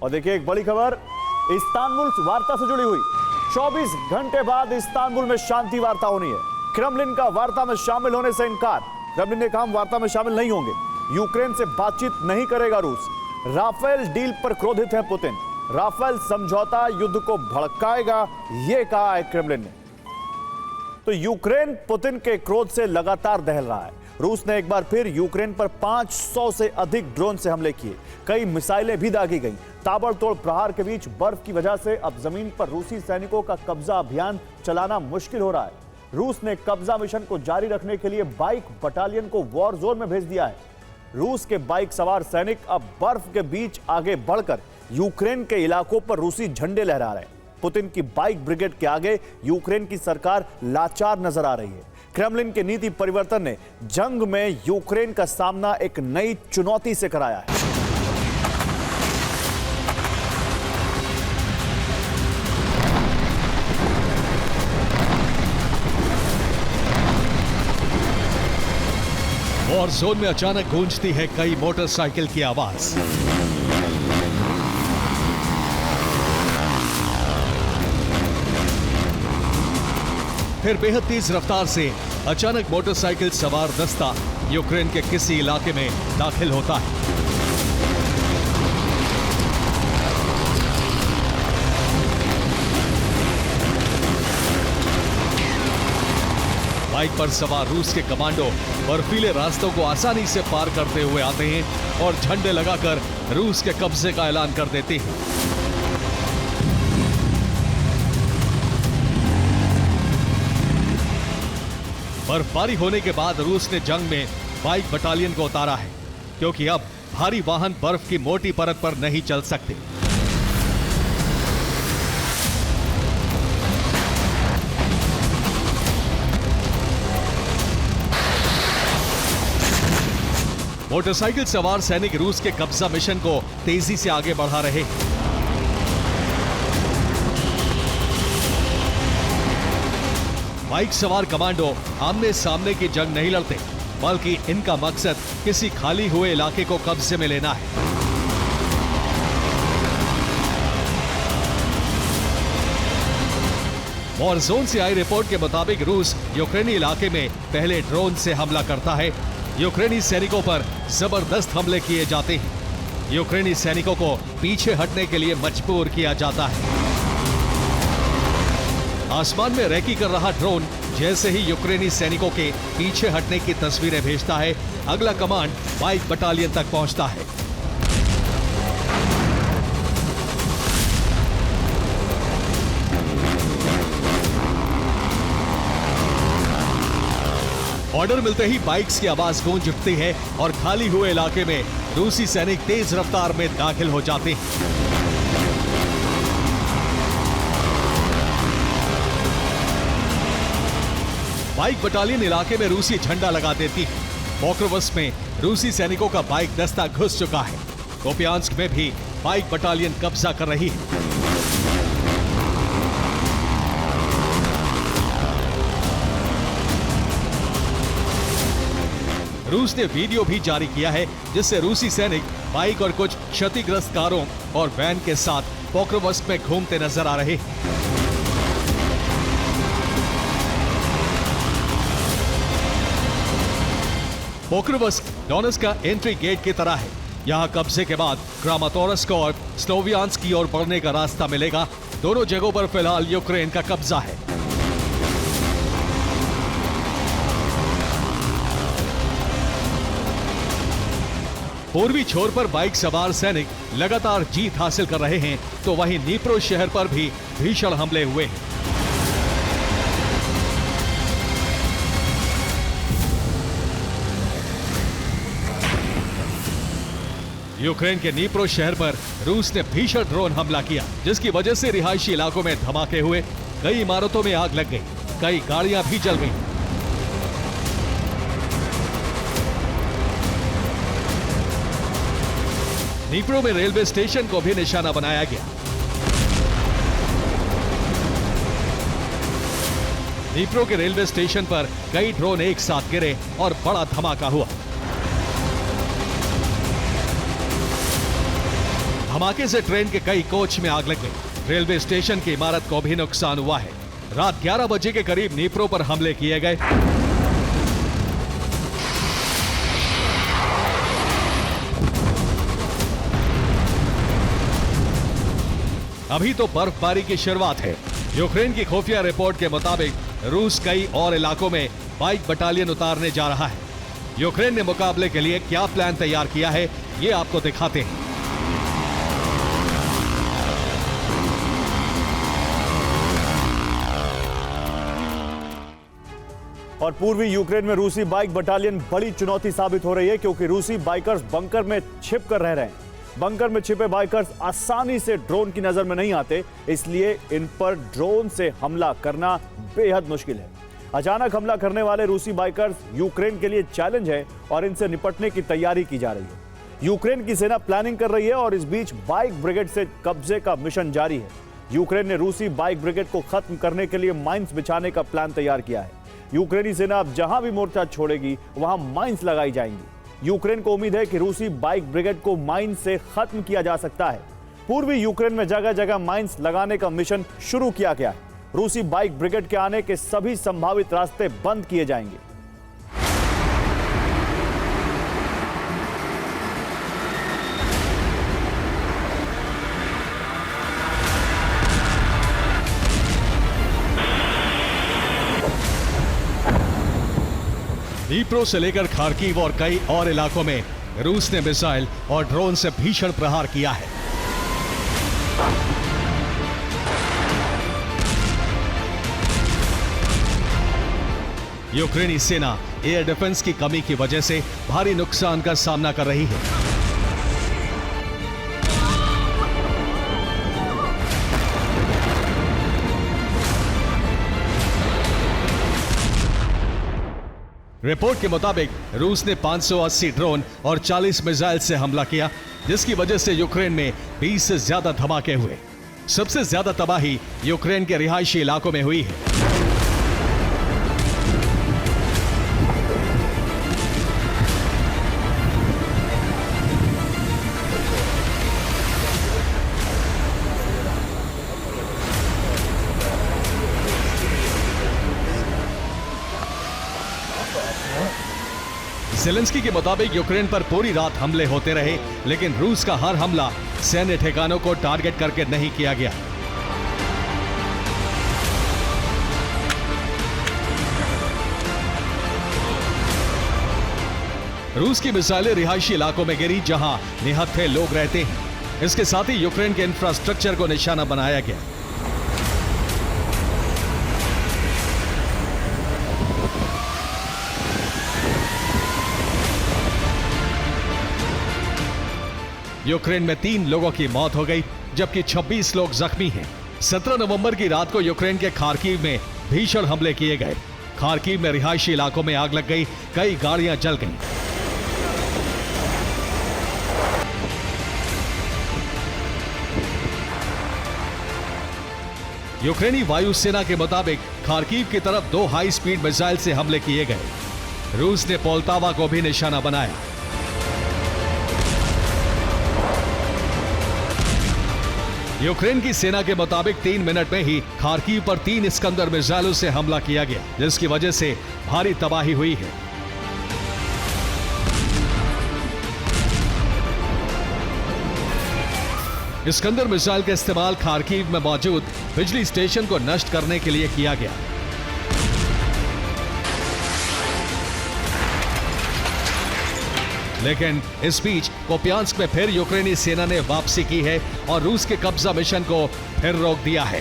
और देखिए एक बड़ी खबर इस्तांबुल वार्ता से जुड़ी हुई। 24 घंटे बाद इस्तांबुल में शांति वार्ता होनी है। क्रेमलिन का वार्ता में शामिल होने से इनकार। क्रेमलिन ने कहा हम वार्ता में शामिल नहीं होंगे। यूक्रेन से बातचीत नहीं करेगा रूस। राफेल डील पर क्रोधित है पुतिन। राफेल समझौता युद्ध को भड़काएगा, यह कहा है क्रेमलिन ने। तो यूक्रेन पुतिन के क्रोध से लगातार दहल रहा है। रूस ने एक बार फिर यूक्रेन पर 500 से अधिक ड्रोन से हमले किए। कई मिसाइलें भी दागी गईं। ताबड़तोड़ प्रहार के बीच बर्फ की वजह से अब जमीन पर रूसी सैनिकों का कब्जा अभियान चलाना मुश्किल हो रहा है। रूस ने कब्जा मिशन को जारी रखने के लिए बाइक बटालियन को वॉर जोन में भेज दिया है। रूस के बाइक सवार सैनिक अब बर्फ के बीच आगे बढ़कर यूक्रेन के इलाकों पर रूसी झंडे लहरा रहे हैं। पुतिन की बाइक ब्रिगेड के आगे यूक्रेन की सरकार लाचार नजर आ रही है। क्रेमलिन के नीति परिवर्तन ने जंग में यूक्रेन का सामना एक नई चुनौती से कराया है। वॉर जोन में अचानक गूंजती है कई मोटरसाइकिल की आवाज। फिर बेहद तेज रफ्तार से अचानक मोटरसाइकिल सवार दस्ता यूक्रेन के किसी इलाके में दाखिल होता है। बाइक पर सवार रूस के कमांडो बर्फीले रास्तों को आसानी से पार करते हुए आते हैं और झंडे लगाकर रूस के कब्जे का ऐलान कर देते हैं। बर्फबारी होने के बाद रूस ने जंग में बाइक बटालियन को उतारा है, क्योंकि अब भारी वाहन बर्फ की मोटी परत पर नहीं चल सकते। मोटरसाइकिल सवार सैनिक रूस के कब्जा मिशन को तेजी से आगे बढ़ा रहे हैं। बाइक सवार कमांडो आमने सामने की जंग नहीं लड़ते, बल्कि इनका मकसद किसी खाली हुए इलाके को कब्जे में लेना है। वॉर जोन से आई रिपोर्ट के मुताबिक रूस यूक्रेनी इलाके में पहले ड्रोन से हमला करता है। यूक्रेनी सैनिकों पर जबरदस्त हमले किए जाते हैं। यूक्रेनी सैनिकों को पीछे हटने के लिए मजबूर किया जाता है। आसमान में रैकी कर रहा ड्रोन जैसे ही यूक्रेनी सैनिकों के पीछे हटने की तस्वीरें भेजता है, अगला कमांड बाइक बटालियन तक पहुंचता है। ऑर्डर मिलते ही बाइक्स की आवाज गूंज उठती है और खाली हुए इलाके में रूसी सैनिक तेज रफ्तार में दाखिल हो जाते हैं। बाइक बटालियन इलाके में रूसी झंडा लगा देती है। पोक्रोवस्क में रूसी सैनिकों का बाइक दस्ता घुस चुका है। कोपियांस्क में भी बाइक बटालियन कब्जा कर रही है। रूस ने वीडियो भी जारी किया है, जिससे रूसी सैनिक बाइक और कुछ क्षतिग्रस्त कारों और वैन के साथ पोक्रोवस्क में घूमते नजर आ रहे हैं। पोक्रोवस्क डोनेट्स्क का एंट्री गेट की तरह है। यहां कब्जे के बाद क्रामाटोर्स्क और स्लोवियांस्क की ओर बढ़ने का रास्ता मिलेगा। दोनों जगहों पर फिलहाल यूक्रेन का कब्जा है। पूर्वी छोर पर बाइक सवार सैनिक लगातार जीत हासिल कर रहे हैं, तो वहीं नीप्रो शहर पर भी भीषण हमले हुए हैं। यूक्रेन के नीप्रो शहर पर रूस ने भीषण ड्रोन हमला किया, जिसकी वजह से रिहायशी इलाकों में धमाके हुए। कई इमारतों में आग लग गई, कई गाड़ियां भी जल गईं। नीप्रो में रेलवे स्टेशन को भी निशाना बनाया गया। नीप्रो के रेलवे स्टेशन पर कई ड्रोन एक साथ गिरे और बड़ा धमाका हुआ। धमाके से ट्रेन के कई कोच में आग लग गई। रेलवे स्टेशन की इमारत को भी नुकसान हुआ है। रात 11 बजे के करीब नीप्रो पर हमले किए गए। अभी तो बर्फबारी की शुरुआत है। यूक्रेन की खुफिया रिपोर्ट के मुताबिक रूस कई और इलाकों में बाइक बटालियन उतारने जा रहा है। यूक्रेन ने मुकाबले के लिए क्या प्लान तैयार किया है, ये आपको दिखाते हैं। और पूर्वी यूक्रेन में रूसी बाइक बटालियन बड़ी चुनौती साबित हो रही है, क्योंकि रूसी बाइकर्स बंकर में छिप कर रह रहे हैं। बंकर में छिपे बाइकर्स आसानी से ड्रोन की नजर में नहीं आते, इसलिए इन पर ड्रोन से हमला करना बेहद मुश्किल है। अचानक हमला करने वाले रूसी बाइकर्स यूक्रेन के लिए चैलेंज है और इनसे निपटने की तैयारी की जा रही है। यूक्रेन की सेना प्लानिंग कर रही है और इस बीच बाइक ब्रिगेड से कब्जे का मिशन जारी है। यूक्रेन ने रूसी बाइक ब्रिगेड को खत्म करने के लिए माइंस बिछाने का प्लान तैयार किया है। यूक्रेनी सेना अब जहां भी मोर्चा छोड़ेगी वहां माइंस लगाई जाएंगी। यूक्रेन को उम्मीद है कि रूसी बाइक ब्रिगेड को माइंस से खत्म किया जा सकता है। पूर्वी यूक्रेन में जगह जगह माइंस लगाने का मिशन शुरू किया गया है। रूसी बाइक ब्रिगेड के आने के सभी संभावित रास्ते बंद किए जाएंगे। नीप्रो से लेकर खार्किव और कई और इलाकों में रूस ने मिसाइल और ड्रोन से भीषण प्रहार किया है। यूक्रेनी सेना एयर डिफेंस की कमी की वजह से भारी नुकसान का सामना कर रही है। रिपोर्ट के मुताबिक रूस ने 580 ड्रोन और 40 मिसाइल से हमला किया, जिसकी वजह से यूक्रेन में 20 से ज्यादा धमाके हुए। सबसे ज्यादा तबाही यूक्रेन के रिहायशी इलाकों में हुई है। ज़ेलेंस्की के मुताबिक यूक्रेन पर पूरी रात हमले होते रहे, लेकिन रूस का हर हमला सैन्य ठिकानों को टारगेट करके नहीं किया गया। रूस की मिसाइलें रिहायशी इलाकों में गिरी जहां निहत्थे लोग रहते हैं। इसके साथ ही यूक्रेन के इंफ्रास्ट्रक्चर को निशाना बनाया गया। यूक्रेन में 3 लोगों की मौत हो गई, जबकि 26 लोग जख्मी हैं। 17 नवंबर की रात को यूक्रेन के खार्किव में भीषण हमले किए गए। खार्किव में रिहायशी इलाकों में आग लग गई, कई गाड़ियां जल गईं। यूक्रेनी वायुसेना के मुताबिक खार्किव की तरफ 2 हाई स्पीड मिसाइल से हमले किए गए। रूस ने पोल्तावा को भी निशाना बनाया। यूक्रेन की सेना के मुताबिक 3 मिनट में ही खार्किव पर 3 इस्कंदर मिसाइलों से हमला किया गया, जिसकी वजह से भारी तबाही हुई है। इस्कंदर मिसाइल का इस्तेमाल खार्किव में मौजूद बिजली स्टेशन को नष्ट करने के लिए किया गया। लेकिन इस बीच कोपियांस्क में फिर यूक्रेनी सेना ने वापसी की है और रूस के कब्जा मिशन को फिर रोक दिया है।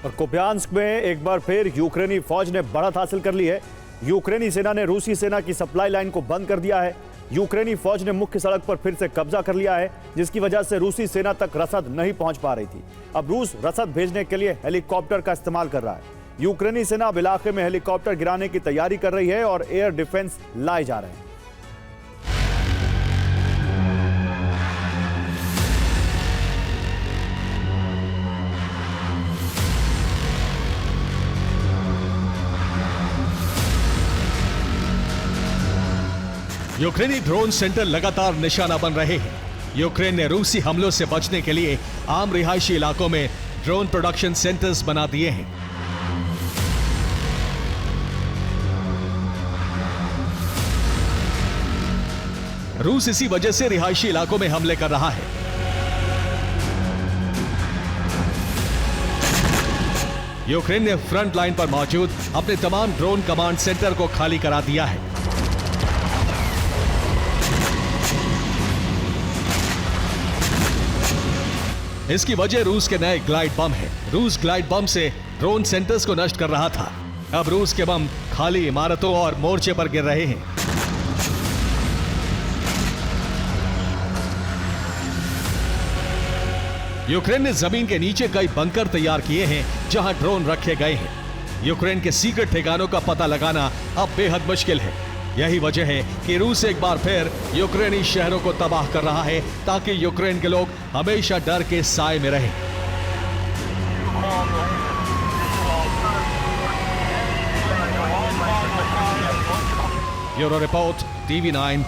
और कोपियांस्क में एक बार फिर यूक्रेनी फौज ने बढ़त हासिल कर ली है। यूक्रेनी सेना ने रूसी सेना की सप्लाई लाइन को बंद कर दिया है। यूक्रेनी फौज ने मुख्य सड़क पर फिर से कब्जा कर लिया है, जिसकी वजह से रूसी सेना तक रसद नहीं पहुंच पा रही थी। अब रूस रसद भेजने के लिए हेलीकॉप्टर का इस्तेमाल कर रहा है। यूक्रेनी सेना अब इलाके में हेलीकॉप्टर गिराने की तैयारी कर रही है और एयर डिफेंस लाए जा रहे हैं। यूक्रेनी ड्रोन सेंटर लगातार निशाना बन रहे हैं। यूक्रेन ने रूसी हमलों से बचने के लिए आम रिहायशी इलाकों में ड्रोन प्रोडक्शन सेंटर्स बना दिए हैं। रूस इसी वजह से रिहायशी इलाकों में हमले कर रहा है। यूक्रेन ने फ्रंट लाइन पर मौजूद अपने तमाम ड्रोन कमांड सेंटर को खाली करा दिया है। इसकी वजह रूस के नए ग्लाइड बम है। रूस ग्लाइड बम से ड्रोन सेंटर्स को नष्ट कर रहा था। अब रूस के बम खाली इमारतों और मोर्चे पर गिर रहे हैं। यूक्रेन ने जमीन के नीचे कई बंकर तैयार किए हैं जहां ड्रोन रखे गए हैं। यूक्रेन के सीक्रेट ठिकानों का पता लगाना अब बेहद मुश्किल है। यही वजह है कि रूस एक बार फिर यूक्रेनी शहरों को तबाह कर रहा है ताकि यूक्रेन के लोग हमेशा डर के साए में रहें। Bureau report, TV9।